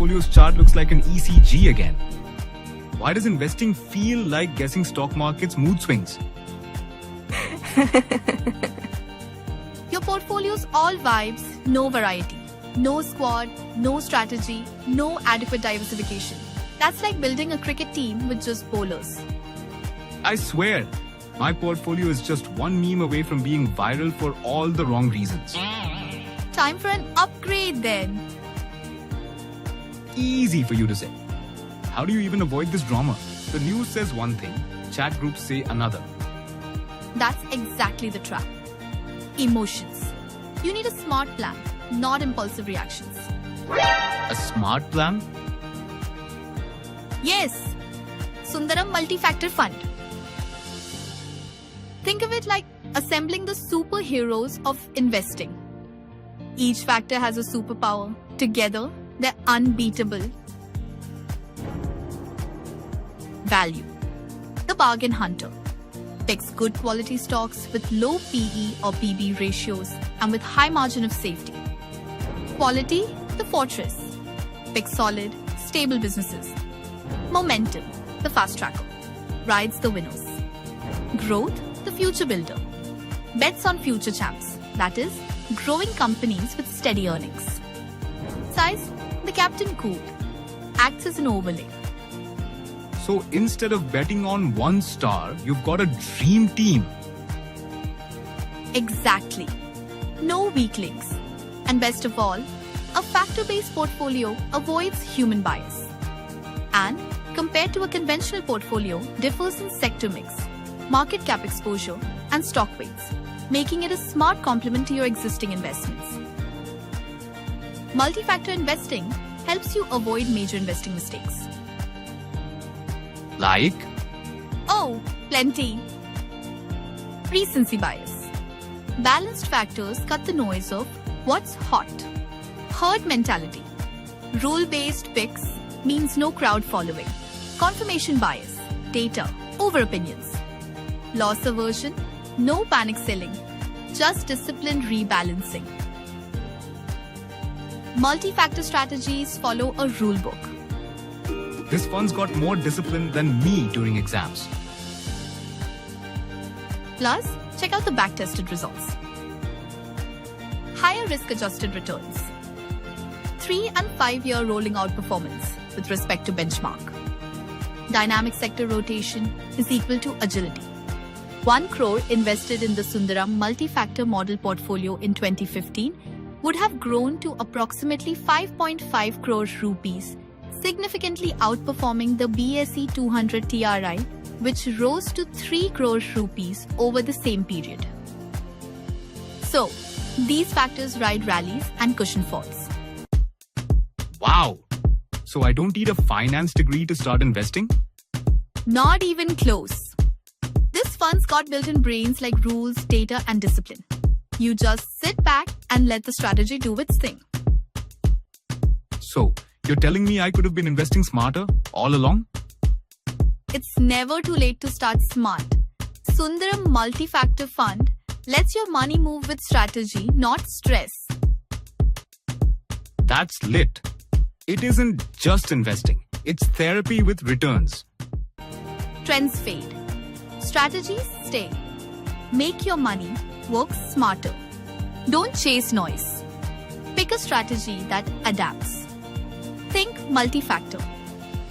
portfolio's chart looks like an ECG again. Why does investing feel like guessing stock market's mood swings? Your portfolio's all vibes, no variety. No squad, no strategy, no adequate diversification. That's like building a cricket team with just bowlers. I swear, my portfolio is just one meme away from being viral for all the wrong reasons. Time for an upgrade then. Easy for you to say. How do you even avoid this drama? The news says one thing, chat groups say another. That's exactly the trap. Emotions. You need a smart plan, not impulsive reactions. A smart plan? Yes, Sundaram Multi-Factor Fund. Think of it like assembling the superheroes of investing. Each factor has a superpower. Together, they're unbeatable. Value. The bargain hunter. Picks good quality stocks with low PE or PB ratios and with high margin of safety. Quality. The fortress. Picks solid, stable businesses. Momentum. The fast tracker. Rides the winners. Growth. The future builder. Bets on future champs. That is, growing companies with steady earnings. Size. The Captain Cool. Acts as an overlay. So instead of betting on one star, you've got a dream team. Exactly. No weaklings. And best of all, a factor-based portfolio avoids human bias. And, compared to a conventional portfolio, differs in sector mix, market cap exposure, and stock weights, making it a smart complement to your existing investments. Multi-factor investing helps you avoid major investing mistakes. Like? Oh, plenty. Recency bias. Balanced factors cut the noise of what's hot. Herd mentality. Rule-based picks means no crowd following. Confirmation bias. Data over opinions. Loss aversion. No panic selling. Just disciplined rebalancing. Multi-factor strategies follow a rule book. This fund's got more discipline than me during exams. Plus, check out the back-tested results. Higher risk-adjusted returns. 3 and 5 year rolling outperformance with respect to benchmark. Dynamic sector rotation is equal to agility. 1 crore invested in the Sundaram multi-factor model portfolio in 2015 would have grown to approximately 5.5 crore rupees, significantly outperforming the BSE 200 TRI, which rose to 3 crore rupees over the same period. So, these factors ride rallies and cushion falls. Wow! So I don't need a finance degree to start investing? Not even close. This fund's got built-in brains like rules, data, and discipline. You just sit back and let the strategy do its thing. So, you're telling me I could have been investing smarter all along? It's never too late to start smart. Sundaram Multi-Factor Fund lets your money move with strategy, not stress. That's lit. It isn't just investing. It's therapy with returns. Trends fade. Strategies stay. Make your money work smarter. Don't chase noise. Pick a strategy that adapts. Think multi-factor.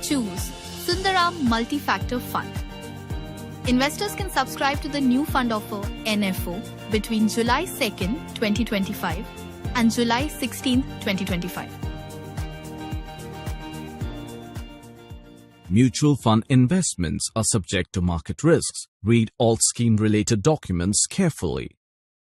Choose Sundaram Multi-Factor Fund. Investors can subscribe to the new fund offer NFO between July 2nd, 2025 and July 16th, 2025. Mutual fund investments are subject to market risks. Read all scheme-related documents carefully.